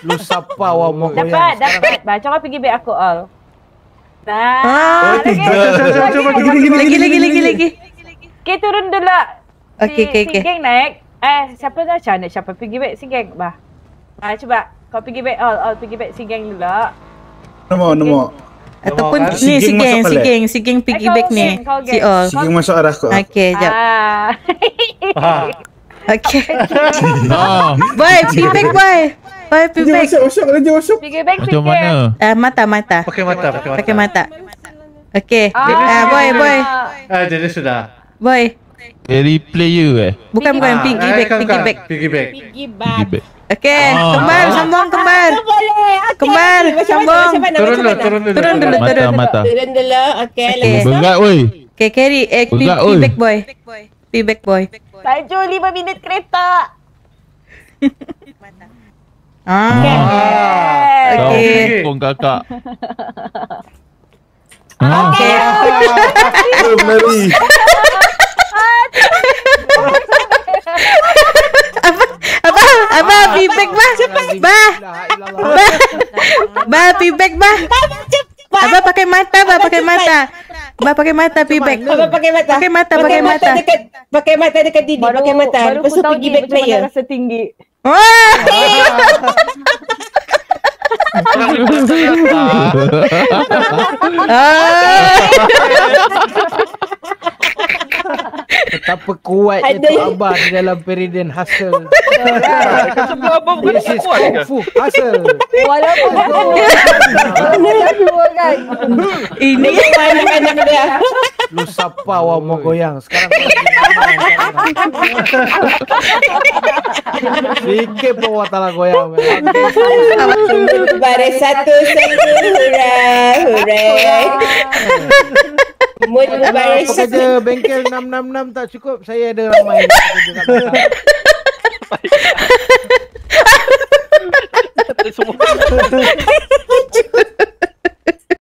Lu siapa awak mau goyang? Dapat. Baca kau pergi back aku all. Ah, lagi. Okay, turun dulu. Okey. Si geng naik. Siapa dah macam siapa pergi back si geng bah. Cuba kau pergi back all pergi back si geng dulu. Nombor. Ataupun ni si geng pergi back ni. Si all. Si geng masuk arah kau. Okey, jap. Okey. Boy, pergi back boy. Boy, pergi back. Masuk. Pergi back si Macam geng. mana? Mata. Pakai mata. Okey. Boy. Jadi sudah. Boy. Dari player Bukan pergi back. Pergi back. Pergi back. Okey, sambung. Kembar, sambung. Turun dulu. Mata. Turun dulu. Okey, lepas tu. Berat woi. Okey, carry. Pergi back boy. Pergi back boy. Laju 5 minit kereta. Okey. Kong kakak. Okey. Mari. Abah, pergi back bah. Bah, pergi back bah. Abah pakai mata. Bah pakai mata pergi back. Abang pakai mata. Pakai mata dekat Didi. Pakai mata. Lepas tu pergi back player. Rasa tinggi. Betapa kuatnya tu Abah di dalam Peridian Hustle. Sebab abang bukan This is kuat ke? Kung Fu Hustle. Walaupun kan. Ini Anak-anak dia. Lu siapa awak mau goyang? Sekarang sikit pun awak tak nak goyang. Baris satu. Hurray. Mood baris satu. Pekerja bengkel 666 tak cukup. Saya ada ramai. Semua